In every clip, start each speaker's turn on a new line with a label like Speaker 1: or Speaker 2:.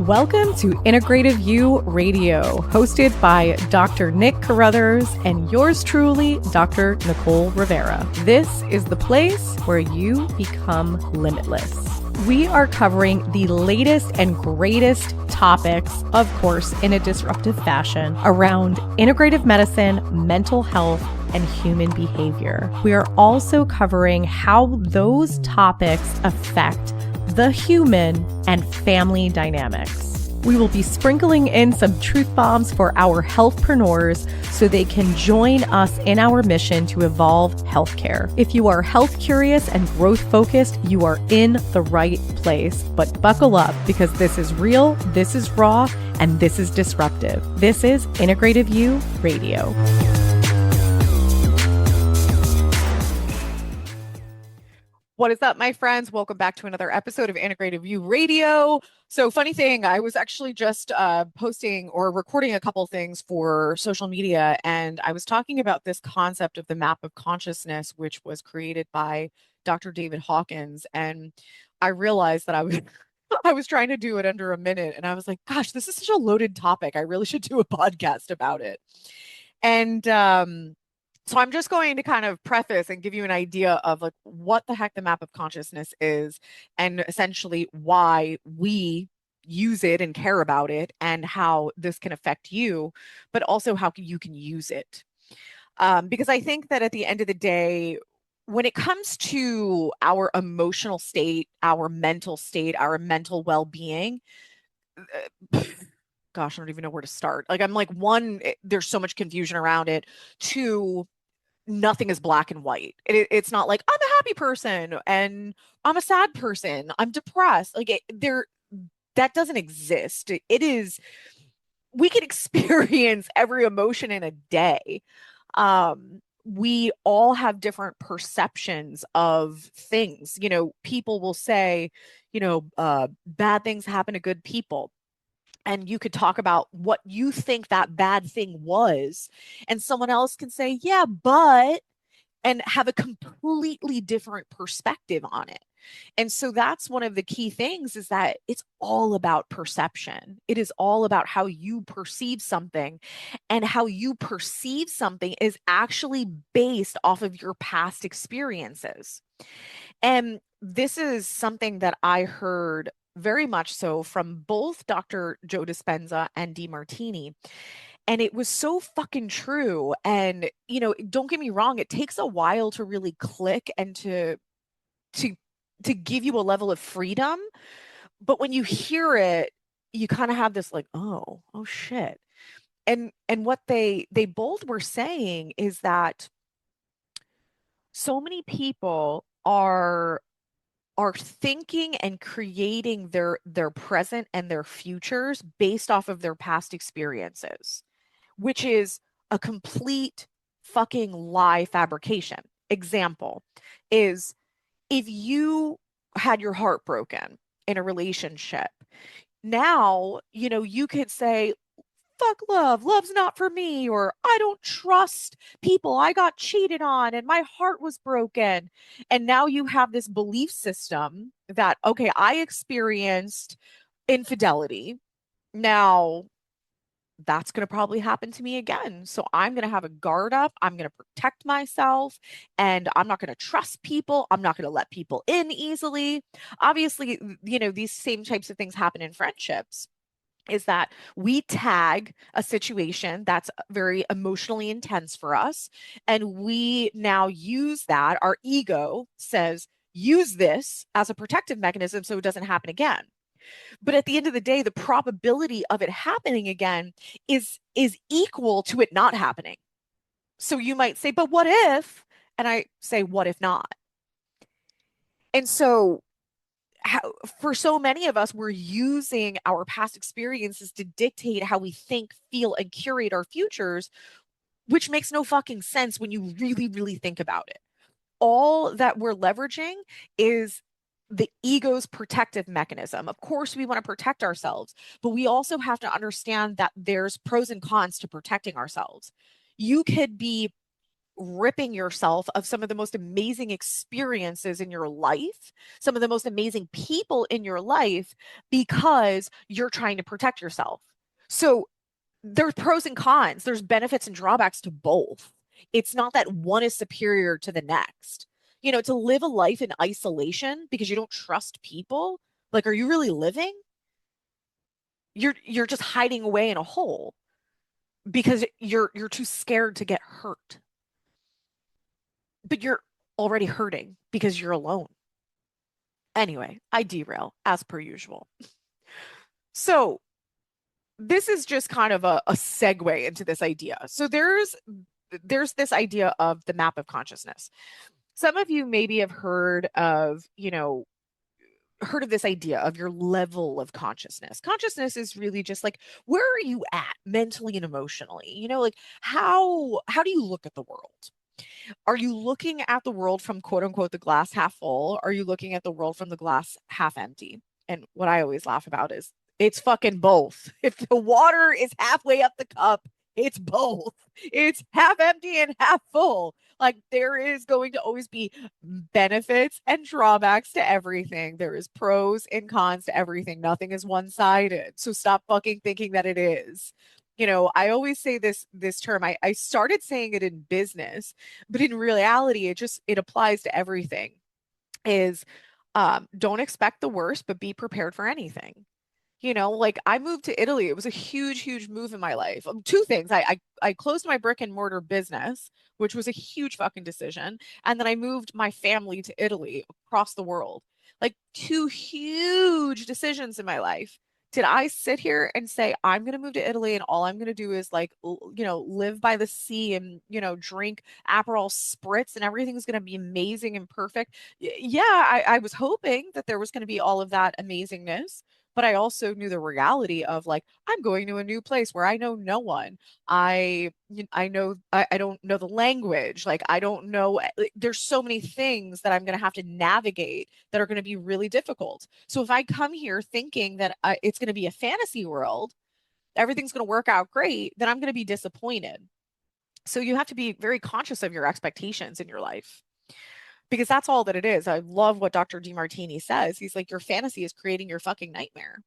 Speaker 1: Welcome to Integrative You Radio, hosted by Dr. Nick Carruthers and yours truly, Dr. Nicole Rivera. This is the place where you become limitless. We are covering the latest and greatest topics, of course, in a disruptive fashion around integrative medicine, mental health, and human behavior. We are also covering how those topics affect the human and family dynamics. We will be sprinkling in some truth bombs for our healthpreneurs so they can join us in our mission to evolve healthcare. If you are health curious and growth focused, you are in the right place. But buckle up, because this is real, this is raw, and this is disruptive. This is Integrative You Radio. What is up, my friends? Welcome back to another episode of Integrative You Radio. So funny thing, I was actually just posting or recording a couple things for social media, and I was talking about this concept of the map of consciousness, which was created by Dr. David Hawkins. And I realized that I was trying to do it under a minute, and I was like, gosh, this is such a loaded topic. I really should do a podcast about it. And so I'm just going to kind of preface and give you an idea of like what the heck the map of consciousness is, and essentially why we use it and care about it, and how this can affect you, but also how you can use it. Because I think that at the end of the day, when it comes to our emotional state, our mental well-being, gosh, I don't even know where to start. Like, I'm like, one, there's so much confusion around it. Two, nothing is black and white. It's not like I'm a happy person and I'm a sad person, I'm depressed. Like that doesn't exist. It is, we can experience every emotion in a day. We all have different perceptions of things. You know, people will say, bad things happen to good people. And you could talk about what you think that bad thing was, and someone else can say, yeah, but, and have a completely different perspective on it. And so that's one of the key things, is that it's all about perception. It is all about how you perceive something, and how you perceive something is actually based off of your past experiences. And this is something that I heard very much so from both Dr. Joe Dispenza and DeMartini. And it was so fucking true. And, don't get me wrong, it takes a while to really click and to give you a level of freedom. But when you hear it, you kind of have this like, oh shit. And what they both were saying is that so many people are thinking and creating their present and their futures based off of their past experiences, which is a complete fucking lie fabrication. Example is, if you had your heart broken in a relationship, now, you could say, fuck love, love's not for me, or I don't trust people, I got cheated on and my heart was broken. And now you have this belief system that, okay, I experienced infidelity, now that's going to probably happen to me again, so I'm going to have a guard up, I'm going to protect myself, and I'm not going to trust people, I'm not going to let people in easily. Obviously, these same types of things happen in friendships, is that we tag a situation that's very emotionally intense for us, and we now use that. Our ego says, use this as a protective mechanism so it doesn't happen again. But at the end of the day, the probability of it happening again is equal to it not happening. So you might say, but what if? And I say, what if not? And so for so many of us, we're using our past experiences to dictate how we think, feel, and curate our futures, which makes no fucking sense when you really, really think about it. All that we're leveraging is the ego's protective mechanism. Of course, we want to protect ourselves, but we also have to understand that there's pros and cons to protecting ourselves. You could be ripping yourself of some of the most amazing experiences in your life, some of the most amazing people in your life, because you're trying to protect yourself. So there's pros and cons, there's benefits and drawbacks to both. It's not that one is superior to the next. To live a life in isolation because you don't trust people, like, are you really living? You're just hiding away in a hole because you're too scared to get hurt. But you're already hurting because you're alone. Anyway, I derail as per usual. So this is just kind of a segue into this idea. So there's this idea of the map of consciousness. Some of you maybe have heard of this idea of your level of consciousness. Consciousness is really just like, where are you at mentally and emotionally? Like, how do you look at the world? Are you looking at the world from quote unquote the glass half full? Are you looking at the world from the glass half empty? And what I always laugh about is it's fucking both. If the water is halfway up the cup, it's both. It's half empty and half full. Like, there is going to always be benefits and drawbacks to everything. There is pros and cons to everything. Nothing is one-sided. So stop fucking thinking that it is. I always say this term. I started saying it in business, but in reality, it applies to everything. Is don't expect the worst, but be prepared for anything. Like, I moved to Italy. It was a huge, huge move in my life. Two things. I closed my brick and mortar business, which was a huge fucking decision. And then I moved my family to Italy across the world. Like, two huge decisions in my life. Did I sit here and say, I'm going to move to Italy and all I'm going to do is, like, live by the sea and, drink Aperol spritz and everything's going to be amazing and perfect? Yeah, I was hoping that there was going to be all of that amazingness, but I also knew the reality of, like, I'm going to a new place where I know no one. I don't know the language. Like, I don't know. Like, there's so many things that I'm going to have to navigate that are going to be really difficult. So if I come here thinking that it's going to be a fantasy world, everything's going to work out great, then I'm going to be disappointed. So you have to be very conscious of your expectations in your life, because that's all that it is. I love what Dr. Demartini says. He's like, your fantasy is creating your fucking nightmare.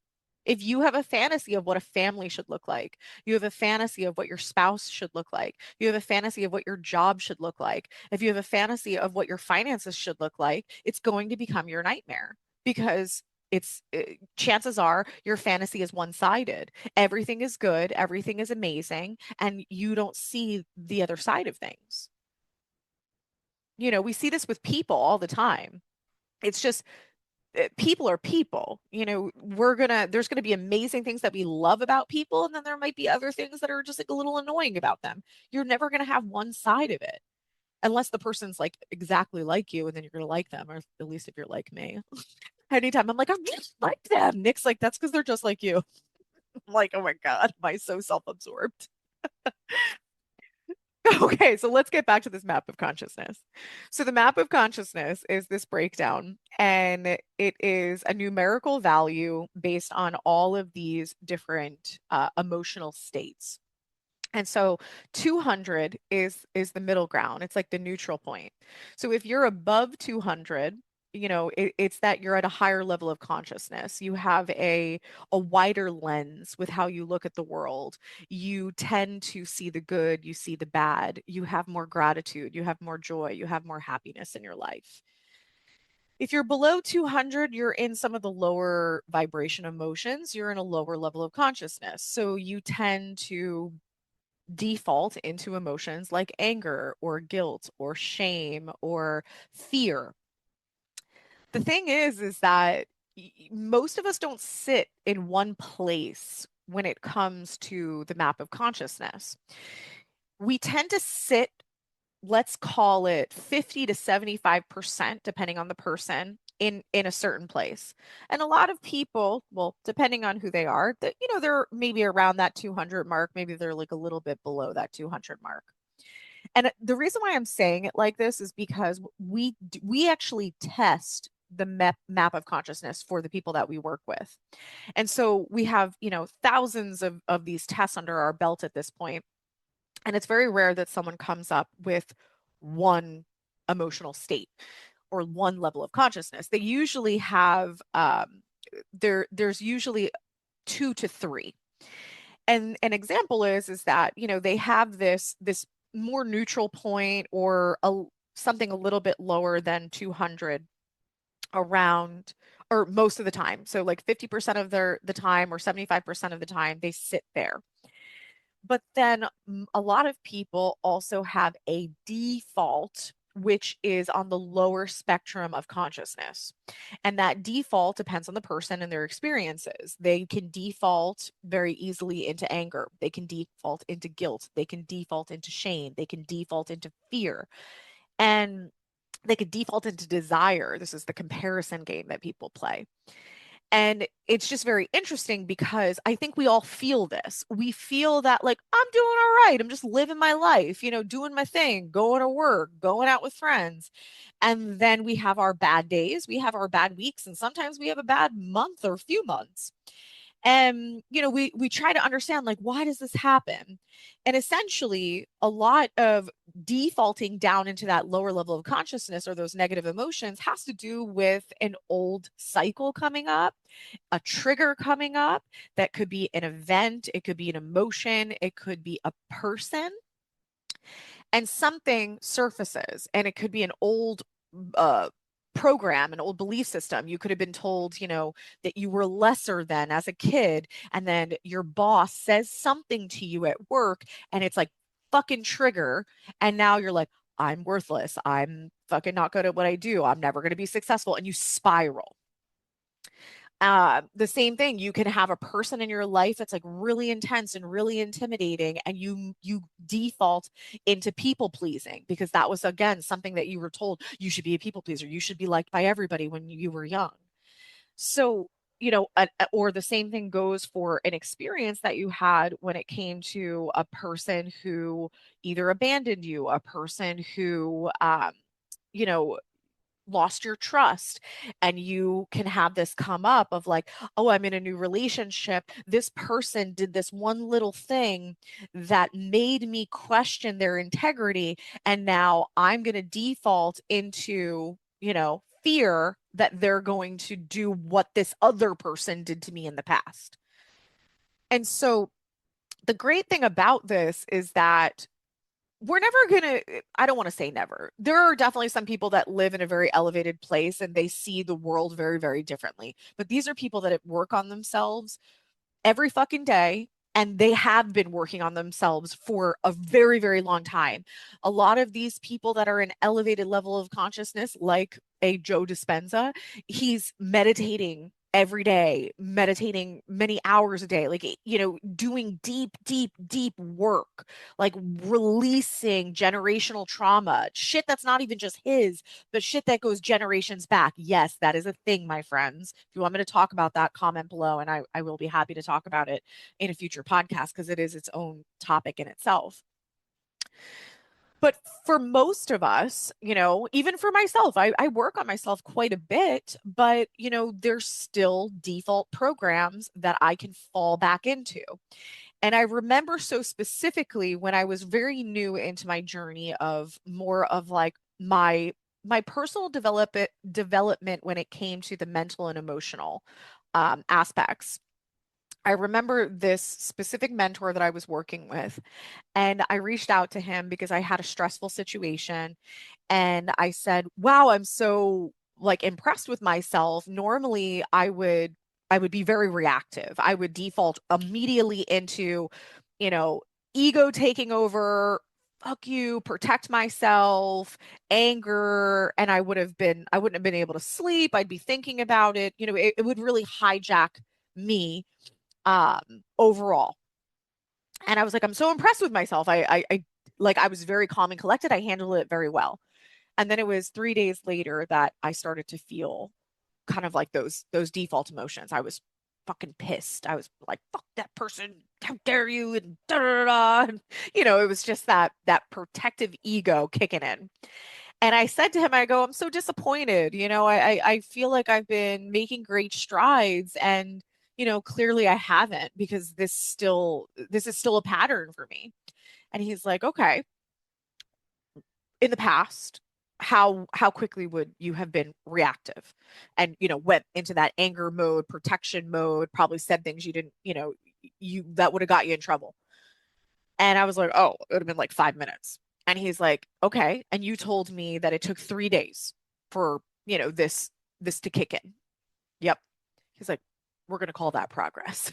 Speaker 1: If you have a fantasy of what a family should look like, you have a fantasy of what your spouse should look like, you have a fantasy of what your job should look like, if you have a fantasy of what your finances should look like, it's going to become your nightmare, because chances are your fantasy is one-sided. Everything is good, everything is amazing, and you don't see the other side of things. We see this with people all the time. It's just people are people. There's gonna be amazing things that we love about people, and then there might be other things that are just, like, a little annoying about them. You're never gonna have one side of it unless the person's, like, exactly like you, and then you're gonna like them, or at least if you're like me. Anytime I'm like, I just like them, Nick's like, that's because they're just like you. I'm like, oh my God, am I so self-absorbed? Okay, so let's get back to this map of consciousness. So the map of consciousness is this breakdown, and it is a numerical value based on all of these different emotional states. And so 200 is the middle ground. It's like the neutral point. So if you're above 200, it's that you're at a higher level of consciousness. You have a wider lens with how you look at the world. You tend to see the good, you see the bad, you have more gratitude, you have more joy, you have more happiness in your life. If you're below 200, you're in some of the lower vibration emotions. You're in a lower level of consciousness. So you tend to default into emotions like anger or guilt or shame or fear. The thing is that most of us don't sit in one place when it comes to the map of consciousness. We tend to sit, let's call it 50 to 75%, depending on the person, in a certain place. And a lot of people, well, depending on who they are, that they're maybe around that 200 mark, maybe they're like a little bit below that 200 mark. And the reason why I'm saying it like this is because we actually test the map of consciousness for the people that we work with. And so we have, thousands of these tests under our belt at this point. And it's very rare that someone comes up with one emotional state or one level of consciousness. They usually have there's usually two to three. And an example is that, they have this more neutral point or something a little bit lower than 200 around or most of the time. So like 50% of the time or 75% of the time they sit there. But then a lot of people also have a default, which is on the lower spectrum of consciousness. And that default depends on the person and their experiences. They can default very easily into anger. They can default into guilt. They can default into shame. They can default into fear. And they could default into desire. This is the comparison game that people play. And it's just very interesting because I think we all feel this. We feel that, like, I'm doing all right. I'm just living my life, doing my thing, going to work, going out with friends. And then we have our bad days, we have our bad weeks, and sometimes we have a bad month or few months. And we try to understand, like, why does this happen? And essentially a lot of defaulting down into that lower level of consciousness or those negative emotions has to do with an old cycle coming up, a trigger coming up. That could be an event, it could be an emotion, it could be a person, and something surfaces, and it could be an old uh, program, an old belief system. You could have been told, that you were lesser than as a kid, and then your boss says something to you at work, and it's like fucking trigger, and now you're like, I'm worthless. I'm fucking not good at what I do. I'm never going to be successful, and you spiral. The same thing, you can have a person in your life that's like really intense and really intimidating, and you default into people pleasing because that was, again, something that you were told. You should be a people pleaser, you should be liked by everybody when you were young. So, or the same thing goes for an experience that you had when it came to a person who either abandoned you, a person who you know lost your trust. And you can have this come up of like, oh, I'm in a new relationship, this person did this one little thing that made me question their integrity, and now I'm going to default into, fear that they're going to do what this other person did to me in the past. And so the great thing about this is that we're never going to, I don't want to say never. There are definitely some people that live in a very elevated place and they see the world very, very differently. But these are people that work on themselves every fucking day. And they have been working on themselves for a very, very long time. A lot of these people that are in elevated level of consciousness, like a Joe Dispenza, he's meditating every day, meditating many hours a day, like, doing deep, deep, deep work, like releasing generational trauma, shit that's not even just his, but shit that goes generations back. Yes, that is a thing, my friends. If you want me to talk about that, comment below, and I will be happy to talk about it in a future podcast because it is its own topic in itself. But for most of us, even for myself, I work on myself quite a bit, but, there's still default programs that I can fall back into. And I remember so specifically when I was very new into my journey of more of like my personal development when it came to the mental and emotional aspects. I remember this specific mentor that I was working with, and I reached out to him because I had a stressful situation. And I said, wow, I'm so like impressed with myself. Normally I would be very reactive. I would default immediately into, you know, ego taking over, fuck you, protect myself, anger, and I wouldn't have been able to sleep. I'd be thinking about it. It would really hijack me overall. And I was like, I'm so impressed with myself. I was very calm and collected. I handled it very well. And then it was 3 days later that I started to feel kind of like those default emotions. I was fucking pissed. I was like, fuck that person. How dare you? And da da da. And, it was just that protective ego kicking in. And I said to him, I go, I'm so disappointed. I feel like I've been making great strides, and clearly I haven't, because this is still a pattern for me. And he's like, okay, in the past, how quickly would you have been reactive and, went into that anger mode, protection mode, probably said things you didn't, you that would have got you in trouble. And I was like, oh, it would have been like 5 minutes. And he's like, okay. And you told me that it took 3 days for, this to kick in. Yep. He's like, we're going to call that progress.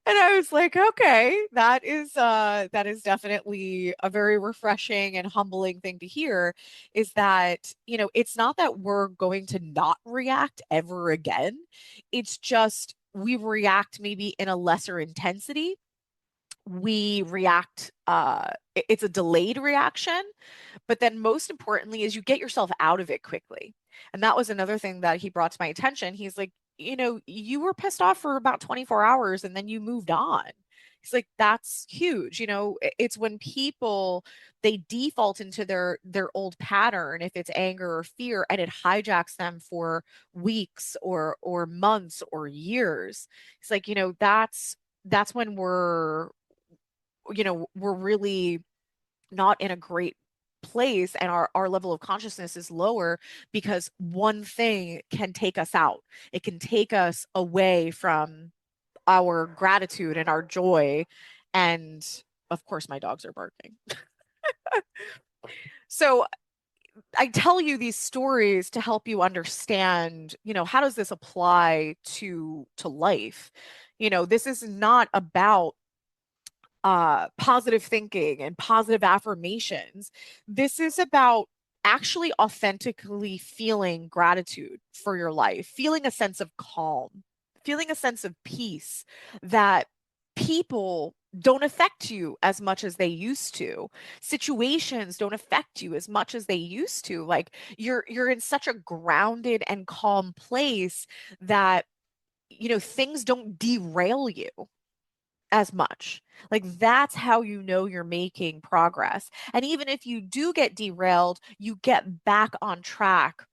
Speaker 1: And I was like, okay, that is definitely a very refreshing and humbling thing to hear, is that, it's not that we're going to not react ever again. It's just we react maybe in a lesser intensity. We react, it's a delayed reaction, but then most importantly is you get yourself out of it quickly. And that was another thing that he brought to my attention. He's like, you were pissed off for about 24 hours and then you moved on. He's like, that's huge. It's when people, they default into their old pattern, if it's anger or fear, and it hijacks them for weeks or months or years. It's like, that's when we're really not in a great place, and our level of consciousness is lower, because one thing can take us out. It can take us away from our gratitude and our joy. And of course, my dogs are barking. So I tell you these stories to help you understand, how does this apply to life? This is not about positive thinking and positive affirmations. This is about actually authentically feeling gratitude for your life, feeling a sense of calm, feeling a sense of peace, that people don't affect you as much as they used to. Situations don't affect you as much as they used to. Like, you're in such a grounded and calm place that, things don't derail you as much. Like, that's how you know you're making progress. And even if you do get derailed, you get back on track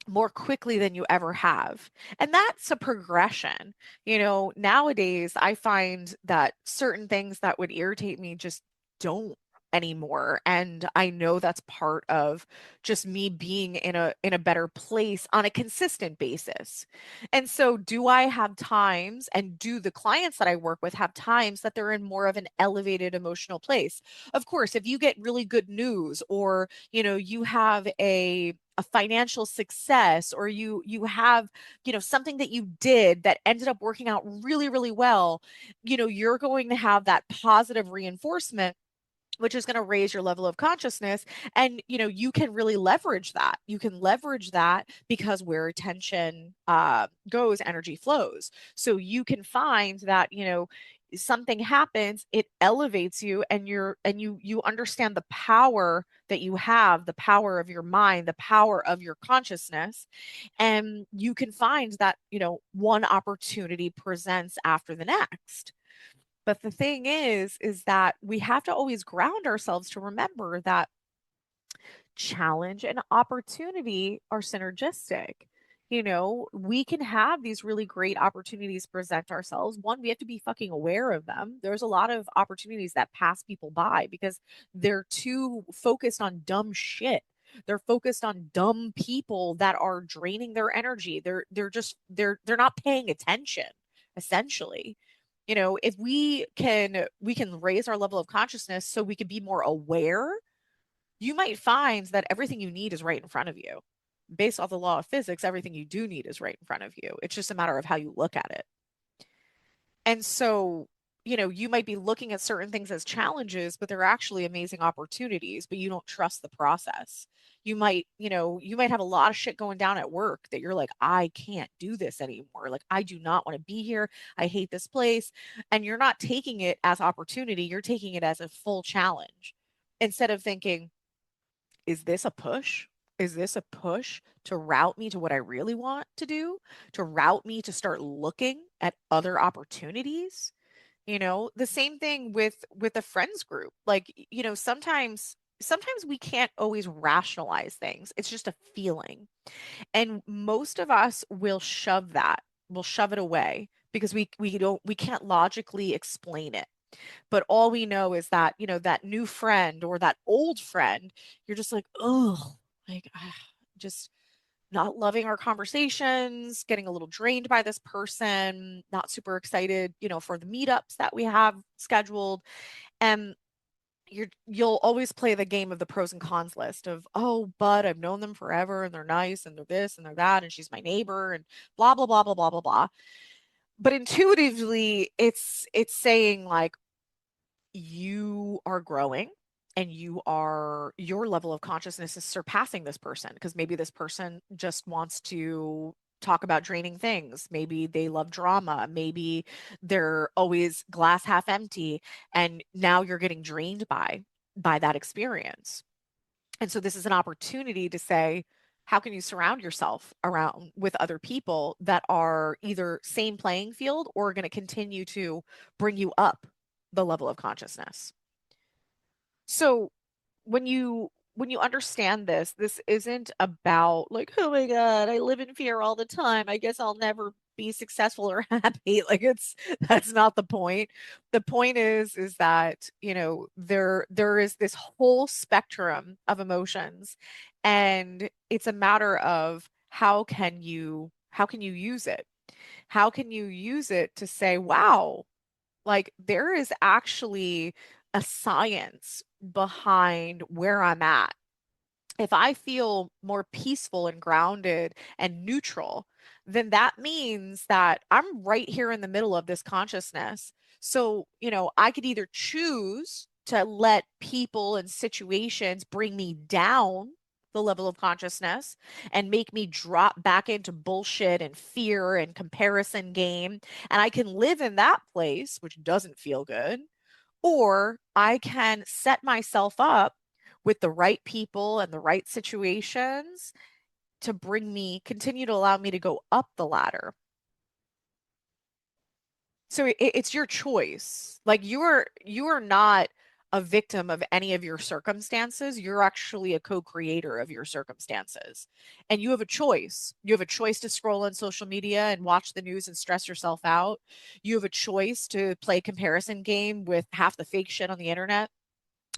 Speaker 1: more quickly than you ever have. And that's a progression. Nowadays I find that certain things that would irritate me just don't anymore. And I know that's part of just me being in a better place on a consistent basis. And so, do I have times, and do the clients that I work with have times that they're in more of an elevated emotional place? Of course, if you get really good news, or you have a financial success, or you have, something that you did that ended up working out really, really well, you're going to have that positive reinforcement, which is going to raise your level of consciousness. And you can really leverage that. You can leverage that, because where attention goes, energy flows. So you can find that, something happens, it elevates you, and you understand the power that you have, the power of your mind, the power of your consciousness. And you can find that, one opportunity presents after the next. But the thing is that we have to always ground ourselves to remember that challenge and opportunity are synergistic. We can have these really great opportunities present ourselves. One, we have to be fucking aware of them. There's a lot of opportunities that pass people by because they're too focused on dumb shit. They're focused on dumb people that are draining their energy. They're not paying attention, essentially. If we can raise our level of consciousness so we can be more aware, you might find that everything you need is right in front of you. Based off the law of physics, everything you do need is right in front of you. It's just a matter of how you look at it. And so, you might be looking at certain things as challenges, but they're actually amazing opportunities, but you don't trust the process. You might have a lot of shit going down at work that you're like, I can't do this anymore. Like, I do not want to be here. I hate this place. And you're not taking it as opportunity. You're taking it as a full challenge, instead of thinking, is this a push? Is this a push to route me to what I really want to do? To route me to start looking at other opportunities? The same thing with a friends group. Like, sometimes we can't always rationalize things. It's just a feeling. And most of us will shove that. We'll shove it away because we can't logically explain it. But all we know is that, that new friend or that old friend, you're just like, oh, like, just not loving our conversations, getting a little drained by this person, not super excited, for the meetups that we have scheduled. And you'll always play the game of the pros and cons list of, oh, but I've known them forever and they're nice and they're this and they're that and she's my neighbor and blah blah blah blah blah blah blah. But intuitively, it's saying like you are growing and your level of consciousness is surpassing this person because maybe this person just wants to talk about draining things. Maybe they love drama. Maybe they're always glass half empty and now you're getting drained by that experience. And so this is an opportunity to say, how can you surround yourself around with other people that are either same playing field or going to continue to bring you up the level of consciousness? So when you understand this, this isn't about like, oh my God, I live in fear all the time. I guess I'll never be successful or happy. Like that's not the point. The point is that, there is this whole spectrum of emotions and it's a matter of how can you use it? How can you use it to say, wow, like there is actually a science behind where I'm at. If I feel more peaceful and grounded and neutral, then that means that I'm right here in the middle of this consciousness. So, I could either choose to let people and situations bring me down the level of consciousness and make me drop back into bullshit and fear and comparison game. And I can live in that place, which doesn't feel good, or I can set myself up with the right people and the right situations to continue to allow me to go up the ladder. So it's your choice. Like you are not a victim of any of your circumstances. You're actually a co-creator of your circumstances. And you have a choice. You have a choice to scroll on social media and watch the news and stress yourself out. You have a choice to play comparison game with half the fake shit on the internet.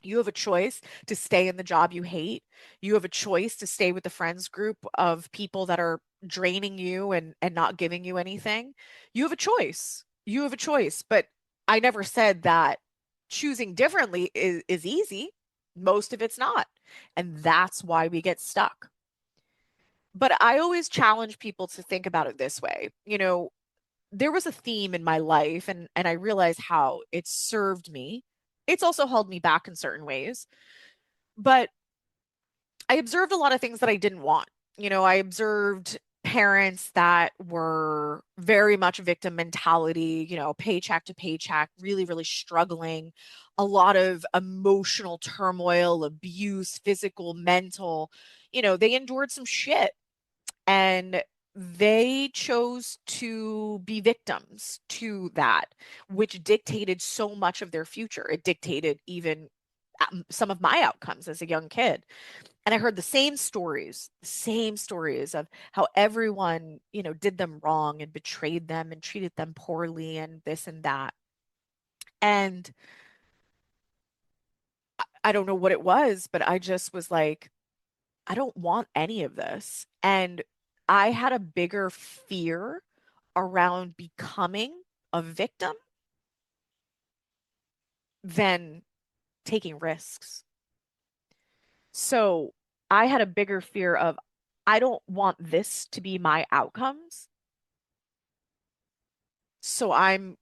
Speaker 1: You have a choice to stay in the job you hate. You have a choice to stay with the friends group of people that are draining you and not giving you anything. You have a choice. You have a choice. But I never said that choosing differently is easy. Most of it's not. And that's why we get stuck. But I always challenge people to think about it this way. There was a theme in my life and I realized how it served me. It's also held me back in certain ways, but I observed a lot of things that I didn't want. I observed parents that were very much victim mentality, paycheck to paycheck, really, really struggling, a lot of emotional turmoil, abuse, physical, mental. They endured some shit and they chose to be victims to that, which dictated so much of their future. It dictated even some of my outcomes as a young kid. And I heard the same stories of how everyone, did them wrong and betrayed them and treated them poorly and this and that. And I don't know what it was, but I just was like, I don't want any of this. And I had a bigger fear around becoming a victim than taking risks. So I had a bigger fear of, I don't want this to be my outcomes. So I'm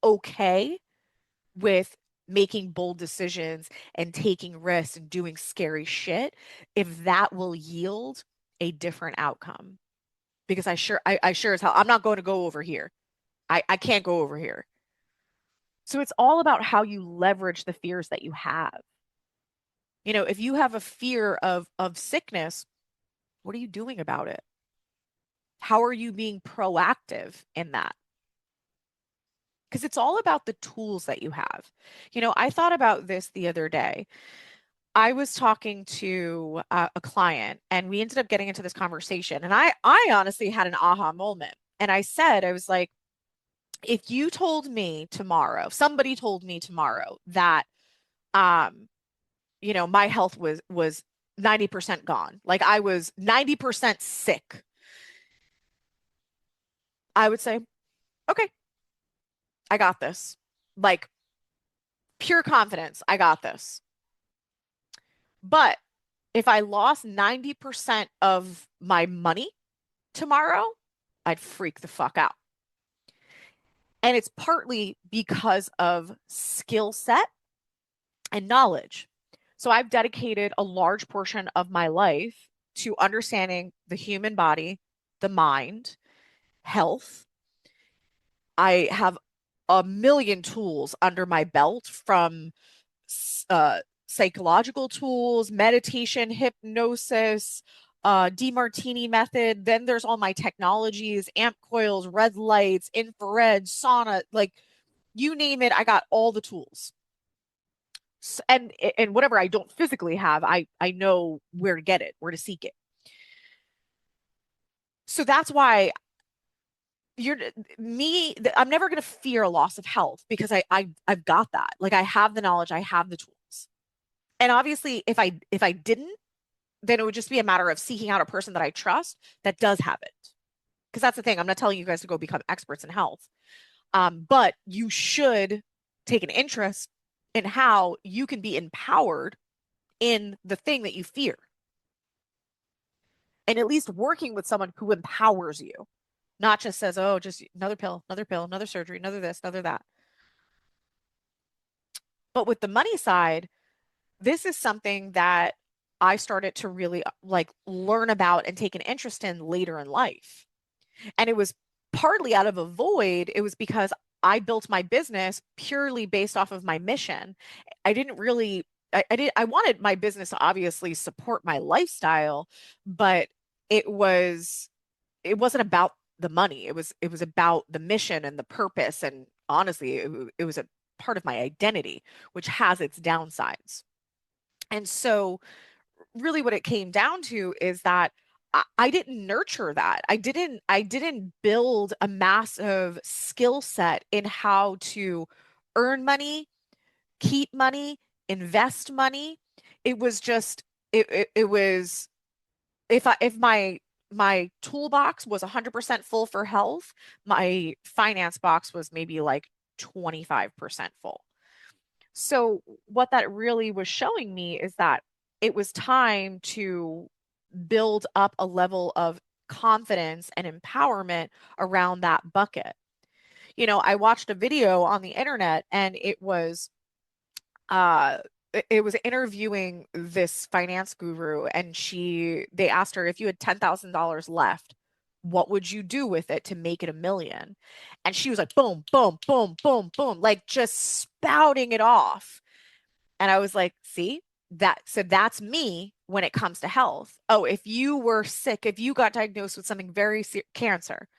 Speaker 1: okay with making bold decisions and taking risks and doing scary shit if that will yield a different outcome. Because I sure as hell, I'm not going to go over here. I can't go over here. So it's all about how you leverage the fears that you have. If you have a fear of sickness, what are you doing about it? How are you being proactive in that? Because it's all about the tools that you have. I thought about this the other day. I was talking to a client and we ended up getting into this conversation and I honestly had an aha moment. And I was like, If you told me tomorrow, somebody told me tomorrow that um my health was 90% gone, like I was 90% sick, I would say, okay, I got this. Like pure confidence, I got this. But if I lost 90% of my money tomorrow, I'd freak the fuck out. And it's partly because of skill set and knowledge. So I've dedicated a large portion of my life to understanding the human body, the mind, health. I have a million tools under my belt, from uh, psychological tools, meditation, hypnosis, DeMartini method. Then there's all my technologies, amp coils, red lights, infrared, sauna, like you name it, I got all the tools. And whatever I don't physically have, I know where to get it, where to seek it. So that's why you're me. I'm never going to fear a loss of health because I've got that. Like I have the knowledge, I have the tools. And obviously, if I didn't, then it would just be a matter of seeking out a person that I trust that does have it. Because that's the thing. I'm not telling you guys to go become experts in health. But you should take an interest in how you can be empowered in the thing that you fear, and at least working with someone who empowers you, not just says, oh, just another pill, another surgery, another this, another that. But with the money side, this is something that I started to really like learn about and take an interest in later in life. And it was partly out of a void. It was because I built my business purely based off of my mission. I didn't really, I wanted my business to obviously support my lifestyle, but it was, it wasn't about the money. It was about the mission and the purpose. And honestly, it was a part of my identity, which has its downsides. And so really what it came down to is that I didn't nurture that. I didn't build a massive skill set in how to earn money, keep money, invest money. It was just it was, if my toolbox was 100% full for health, my finance box was maybe like 25% full. So what that really was showing me is that it was time to build up a level of confidence and empowerment around that bucket. I watched a video on the internet, and uh it was interviewing this finance guru, and they asked her, if you had $10,000 left, what would you do with it to make it a million? And she was like, boom, boom, boom, boom, boom, like just spouting it off. And I was like, see, that's me when it comes to health. Oh, if you were sick, if you got diagnosed with something very cancer,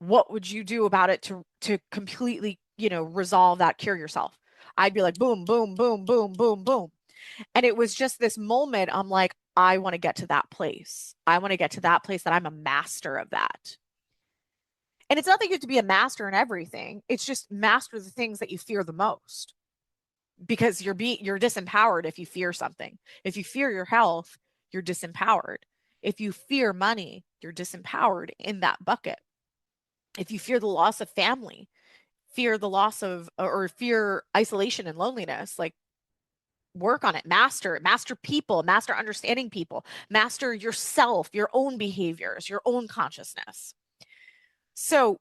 Speaker 1: what would you do about it to completely, resolve that, cure yourself? I'd be like, boom, boom, boom, boom, boom, boom. And it was just this moment. I'm like, I want to get to that place. I want to get to that place that I'm a master of that. And it's not that you have to be a master in everything. It's just master the things that you fear the most, because you're disempowered if you fear something. If you fear your health, you're disempowered. If you fear money, you're disempowered in that bucket. If you fear the loss of family, fear the loss of, or fear isolation and loneliness, like work on it, master people, master understanding people, master yourself, your own behaviors, your own consciousness. So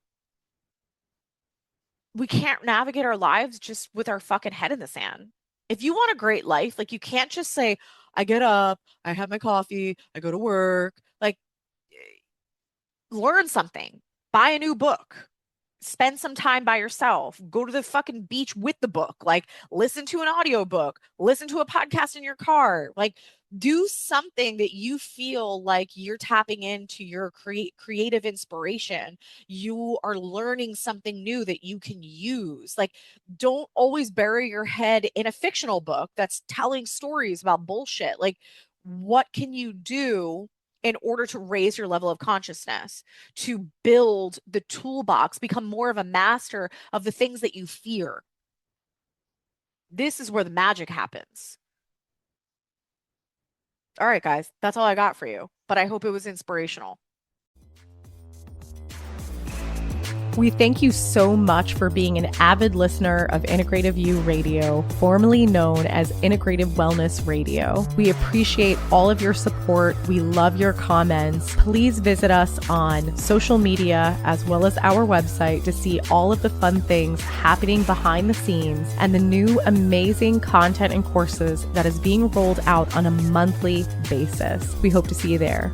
Speaker 1: we can't navigate our lives just with our fucking head in the sand. If you want a great life, like you can't just say, I get up, I have my coffee, I go to work. Like, learn something, buy a new book, spend some time by yourself, go to the fucking beach with the book, like listen to an audiobook, listen to a podcast in your car, like do something that you feel like you're tapping into your creative inspiration. You are learning something new that you can use. Like, don't always bury your head in a fictional book that's telling stories about bullshit. Like, what can you do in order to raise your level of consciousness, to build the toolbox, become more of a master of the things that you fear. This is where the magic happens. All right, guys, that's all I got for you, but I hope it was inspirational.
Speaker 2: We thank you so much for being an avid listener of Integrative You Radio, formerly known as Integrative Wellness Radio. We appreciate all of your support. We love your comments. Please visit us on social media as well as our website to see all of the fun things happening behind the scenes and the new amazing content and courses that is being rolled out on a monthly basis. We hope to see you there.